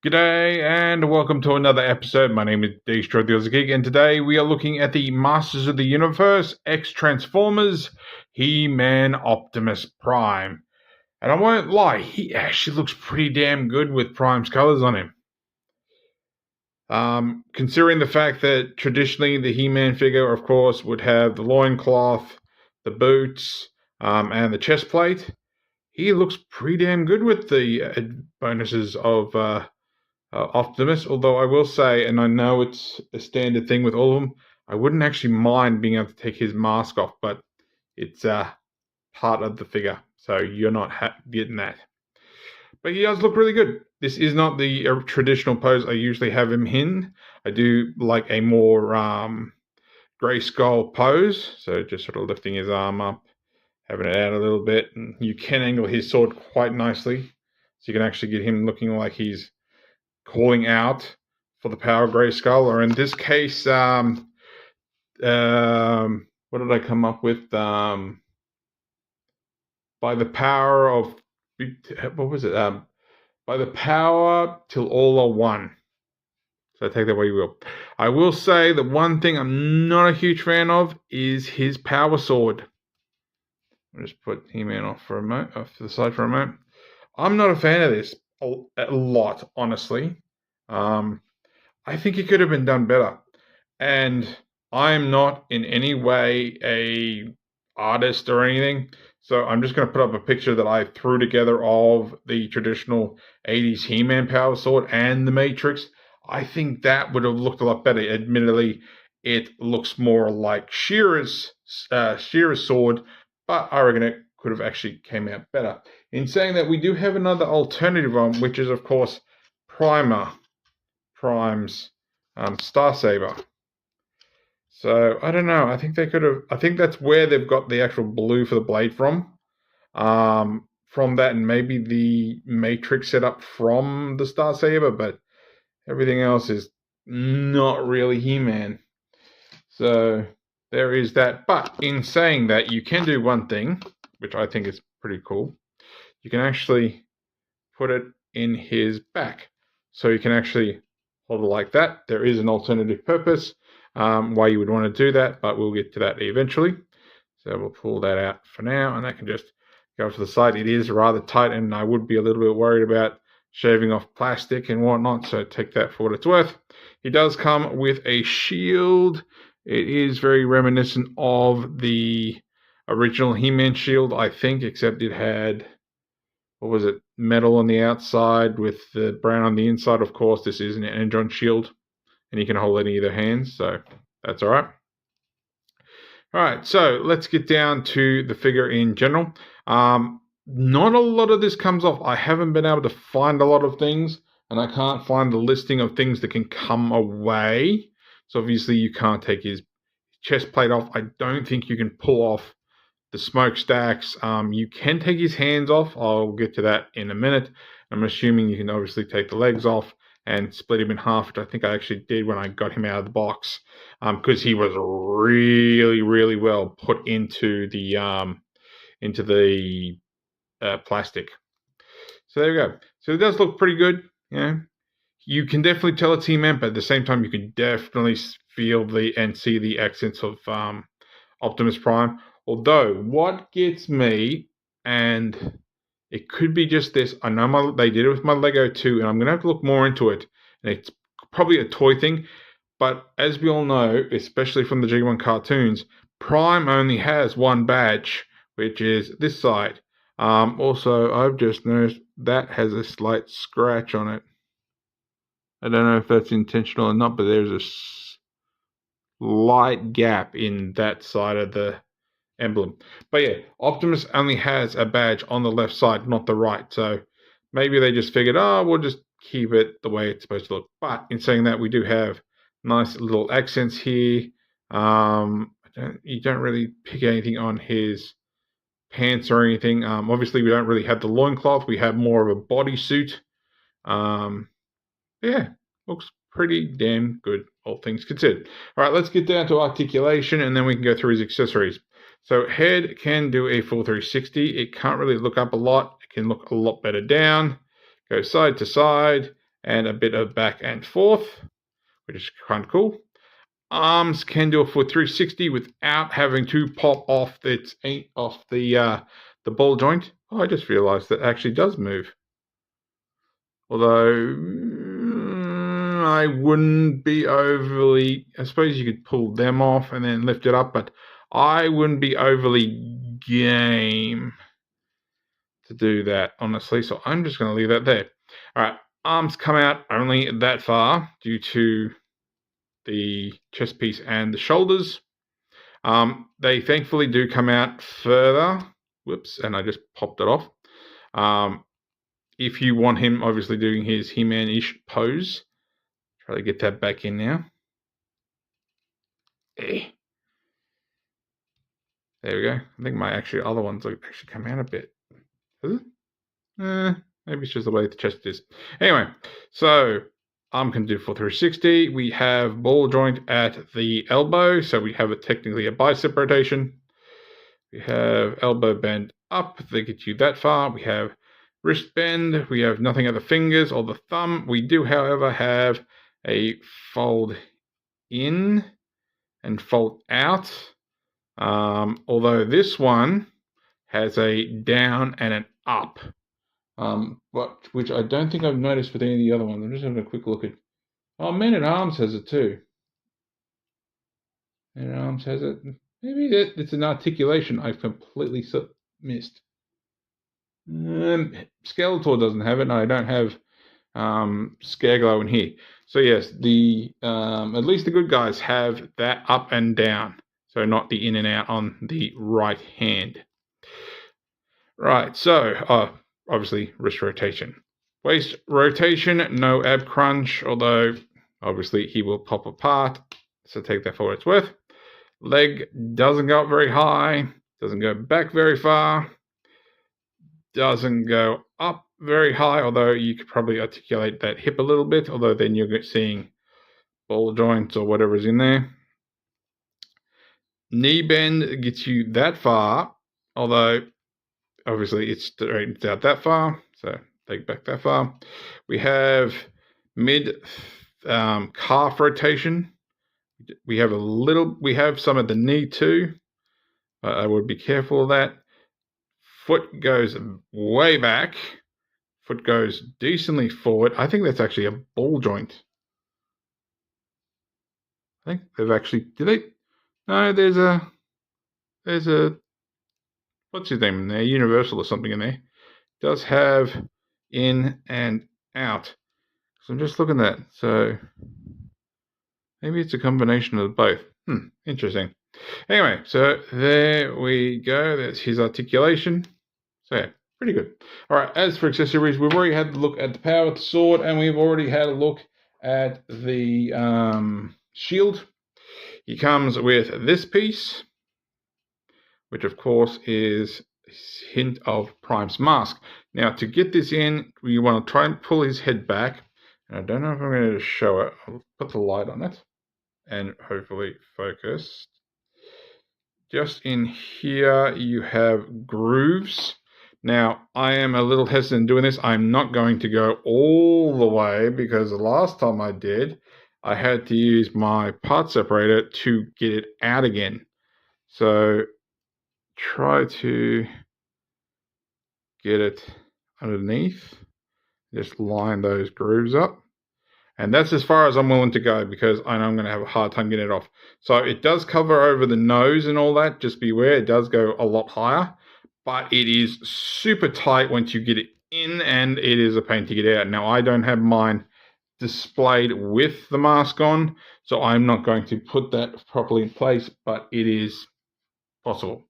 G'day and welcome to another episode. My name is Destroy the Aussie Geek, and today we are looking at the Masters of the Universe X Transformers He-Man Optimus Prime. And I won't lie, he actually looks pretty damn good with Prime's colors on him. Considering the fact that traditionally the He-Man figure, of course, would have the loincloth, the boots, and the chest plate, he looks pretty damn good with the bonuses of Optimus, although I will say, and I know it's a standard thing with all of them, I wouldn't actually mind being able to take his mask off, but it's part of the figure, so you're not getting that. But he does look really good. This is not the traditional pose I usually have him in. I do like a more grey skull pose, so just sort of lifting his arm up, having it out a little bit, and you can angle his sword quite nicely, so you can actually get him looking like he's calling out for the power of Grayskull, or in this case, what did I come up with? By the power of, what was it? By the power till all are one. So take that way you will. I will say that one thing I'm not a huge fan of is his power sword. I'll just put He-Man off to the side for a moment. I'm not a fan of this a lot, honestly. I think it could have been done better. And I'm not in any way a artist or anything, so I'm just going to put up a picture that I threw together of the traditional 80s He-Man power sword and the Matrix. I think that would have looked a lot better. Admittedly, it looks more like Shearer's sword, but I reckon it could have actually came out better. In saying that, we do have another alternative one, which is, of course, Prime's Star Saber. So I don't know. I think they could have. I think that's where they've got the actual blue for the blade from. From that, and maybe the Matrix setup from the Star Saber, but everything else is not really He-Man. So there is that. But in saying that, you can do one thing, which I think is pretty cool. You can actually put it in his back. So you can actually hold it like that. There is an alternative purpose why you would want to do that, but we'll get to that eventually. So we'll pull that out for now, and that can just go to the side. It is rather tight, and I would be a little bit worried about shaving off plastic and whatnot, so take that for what it's worth. He does come with a shield. It is very reminiscent of the original He-Man shield, I think, except it had, what was it, metal on the outside with the brown on the inside. Of course, this is an Energon shield, and you can hold it in either hand, so that's all right. All right, so let's get down to the figure in general. Not a lot of this comes off. I haven't been able to find a lot of things, and I can't find the listing of things that can come away. So obviously you can't take his chest plate off. I don't think you can pull off the smokestacks. You can take his hands off. I'll get to that in a minute. I'm assuming you can obviously take the legs off and split him in half, which I think I actually did when I got him out of the box, because he was really, really well put into the plastic. So there you go. So it does look pretty good. You can definitely tell it's He-Man, but at the same time, you can definitely feel and see the accents of Optimus Prime. Although, what gets me, and it could be just this, I know they did it with my Lego too, and I'm going to have to look more into it. And it's probably a toy thing, but as we all know, especially from the G1 cartoons, Prime only has one badge, which is this side. Also, I've just noticed that has a slight scratch on it. I don't know if that's intentional or not, but there's a slight gap in that side of the emblem. But yeah, Optimus only has a badge on the left side, not the right. So maybe they just figured, we'll just keep it the way it's supposed to look. But in saying that, we do have nice little accents here. You don't really pick anything on his pants or anything. Obviously, we don't really have the loincloth. We have more of a bodysuit. Yeah, looks pretty damn good, all things considered. All right, let's get down to articulation, and then we can go through his accessories. So head can do a full 360. It can't really look up a lot. It can look a lot better down. Go side to side. and a bit of back and forth, which is kind of cool. Arms can do it for 360 without having to pop off the ball joint. Oh, I just realized that actually does move. Although I wouldn't be overly. I suppose you could pull them off and then lift it up, but I wouldn't be overly game to do that, honestly. So I'm just going to leave that there. All right, arms come out only that far due to the chest piece and the shoulders. They thankfully do come out further. Whoops, and I just popped it off. If you want him obviously doing his He-Man-ish pose, try to get that back in now. There we go. I think my other ones will actually come out a bit. Is it? Maybe it's just the way the chest is. Anyway, so arm can do for 360. We have ball joint at the elbow, so we have technically a bicep rotation. We have elbow bend up. They get you that far. We have wrist bend. We have nothing at the fingers or the thumb. We do, however, have a fold in and fold out. Although this one has a down and an up. But which I don't think I've noticed with any of the other ones. I'm just having a quick look at. Oh, Man at Arms has it too. Man at Arms has it. Maybe it's an articulation I've completely missed. Skeletor doesn't have it, and I don't have Scareglow in here. So yes, the at least the good guys have that up and down, so not the in and out on the right hand. Right, so obviously wrist rotation. Waist rotation, no ab crunch, although obviously he will pop apart, so take that for what it's worth. Leg doesn't go up very high, doesn't go back very far, doesn't go up very high, although you could probably articulate that hip a little bit, although then you're seeing ball joints or whatever's in there. Knee bend gets you that far, although obviously it straightens out that far, so take back that far. We have mid calf rotation. We have some at the knee too, but I would be careful of that. Foot goes way back. Foot goes decently forward. I think that's actually a ball joint. I think they've actually, no, there's a, what's his name in there? Universal or something in there. It does have in and out. So I'm just looking at that. So maybe it's a combination of both. Interesting. Anyway, so there we go. That's his articulation. So yeah, pretty good. All right, as for accessories, we've already had a look at the power of the sword, and we've already had a look at the shield. He comes with this piece, which of course is a hint of Prime's mask. Now, to get this in, we want to try and pull his head back. And I don't know if I'm going to show it. I'll put the light on it and hopefully focus. Just in here, you have grooves. Now, I am a little hesitant doing this. I'm not going to go all the way because the last time I did, I had to use my part separator to get it out again. So try to get it underneath. Just line those grooves up. And that's as far as I'm willing to go because I know I'm going to have a hard time getting it off. So it does cover over the nose and all that. Just beware, it does go a lot higher. But it is super tight once you get it in, and it is a pain to get out. Now, I don't have mine displayed with the mask on, so I'm not going to put that properly in place, but it is possible.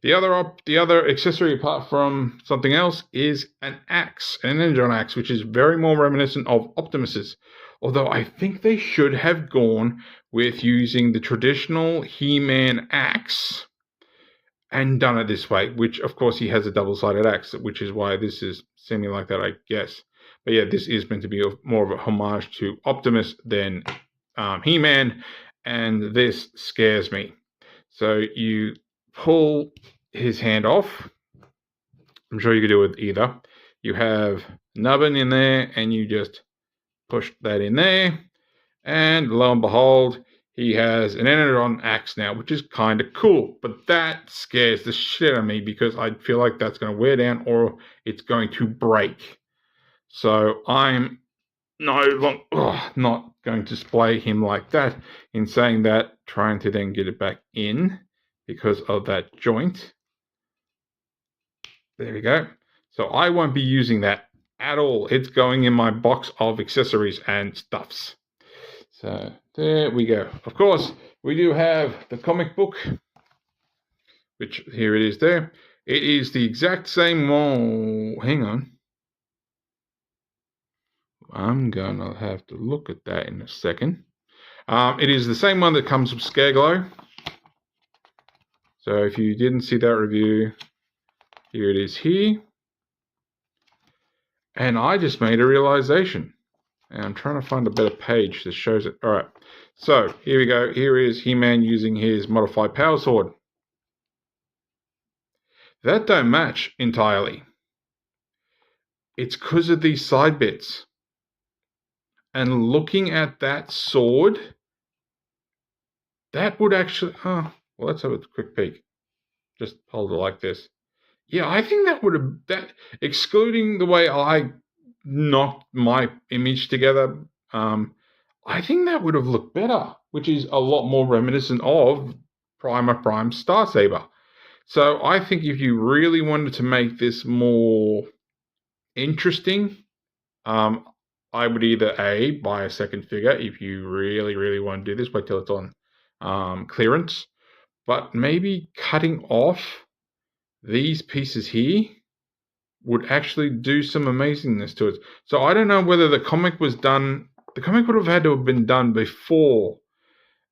The other accessory, apart from something else, is an axe, an energon axe, which is very more reminiscent of Optimus's. Although I think they should have gone with using the traditional He-Man axe and done it this way, which of course he has a double-sided axe, which is why this is seeming like that, I guess. But yeah, this is meant to be more of a homage to Optimus than He-Man, and this scares me. So you pull his hand off. I'm sure you could do it with either. You have nubbin in there, and you just push that in there. And lo and behold, he has an energon axe now, which is kind of cool. But that scares the shit out of me because I feel like that's going to wear down or it's going to break. So I'm not going to display him like that. In saying that, trying to then get it back in because of that joint. There we go. So I won't be using that at all. It's going in my box of accessories and stuffs. So there we go. Of course, we do have the comic book, which here it is there. It is the exact same one. Hang on. I'm going to have to look at that in a second. It is the same one that comes with Scareglow. So if you didn't see that review, here it is here. And I just made a realization. And I'm trying to find a better page that shows it. All right. So here we go. Here is He-Man using his modified power sword. That don't match entirely. It's because of these side bits. And looking at that sword, that would actually... well, let's have a quick peek. Just hold it like this. Yeah, I think that would have... that excluding the way I knocked my image together, I think that would have looked better, which is a lot more reminiscent of Prime Star Saber. So I think if you really wanted to make this more interesting, I would either A, buy a second figure if you really, really want to do this, wait till it's on clearance, but maybe cutting off these pieces here would actually do some amazingness to it. So I don't know whether the comic was done... the comic would have had to have been done before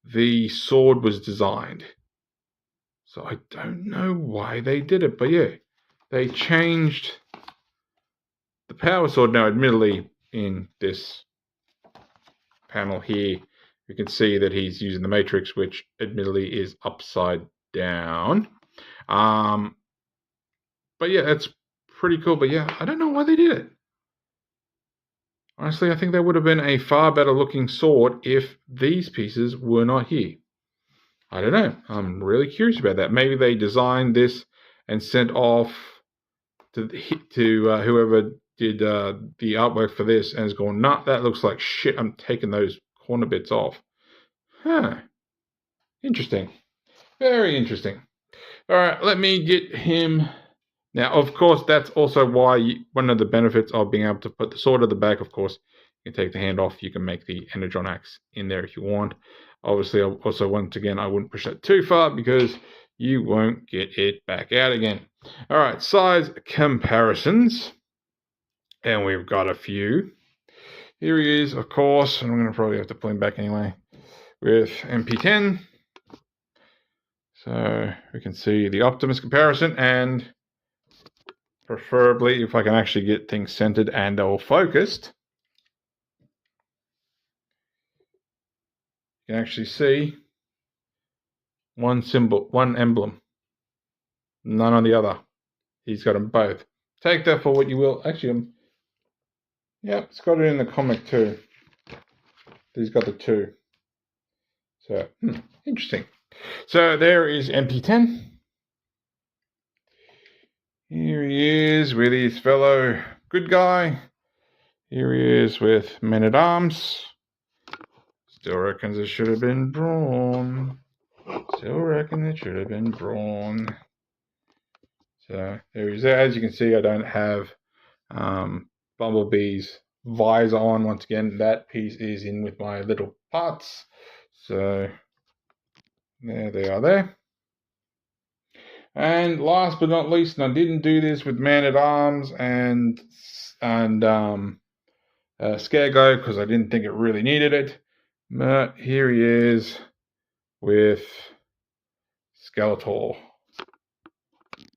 the sword was designed. So I don't know why they did it. But yeah, they changed the power sword. Now, admittedly, in this panel here, you can see that he's using the Matrix, which admittedly is upside down. But yeah, that's pretty cool. But yeah, I don't know why they did it. Honestly, I think that would have been a far better looking sword if these pieces were not here. I don't know. I'm really curious about that. Maybe they designed this and sent off to whoever did the artwork for this and has gone, nah, that looks like shit. I'm taking those corner bits off. Huh. Interesting. Very interesting. All right, let me get him... Now, of course, that's also why one of the benefits of being able to put the sword at the back, of course, you can take the hand off. You can make the energon axe in there if you want. Obviously, also, once again, I wouldn't push that too far because you won't get it back out again. All right, size comparisons. And we've got a few. Here he is, of course, and I'm going to probably have to pull him back anyway, with MP10. So we can see the Optimus comparison, and preferably if I can actually get things centered and all focused, you can actually see one symbol, one emblem, none on the other. He's got them both. Take that for what you will. Actually, yeah, it's got it in the comic too. He's got the two. So, interesting. So there is MP10. Here he is with his fellow good guy. Here he is with Men-at-Arms. Still reckons it should have been drawn. Still reckon it should have been drawn. So there he is. As you can see, I don't have Bumblebee's visor on. Once again, that piece is in with my little parts. So there they are there. And last but not least, and I didn't do this with Man-at-Arms and Scareglow because I didn't think it really needed it. But here he is with Skeletor.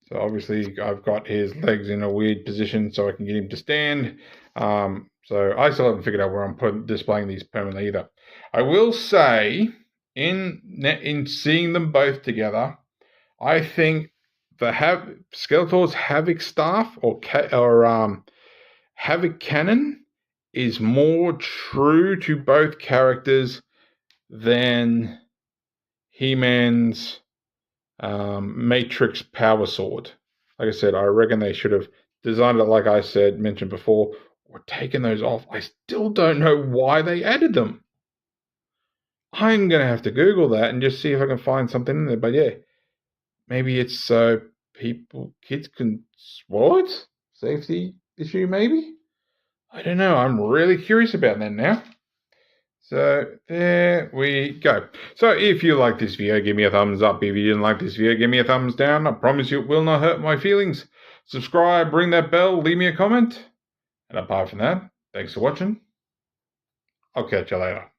So obviously I've got his legs in a weird position so I can get him to stand. So I still haven't figured out where I'm displaying these permanently either. I will say, in seeing them both together, I think the Skeletor's Havoc staff or Havoc cannon is more true to both characters than He-Man's Matrix Power Sword. Like I said, I reckon they should have designed it like I mentioned before, or taken those off. I still don't know why they added them. I'm going to have to Google that and just see if I can find something in there. But yeah, maybe it's so kids can swallow it? Safety issue, maybe? I don't know. I'm really curious about that now. So there we go. So if you like this video, give me a thumbs up. If you didn't like this video, give me a thumbs down. I promise you it will not hurt my feelings. Subscribe, ring that bell, leave me a comment. And apart from that, thanks for watching. I'll catch you later.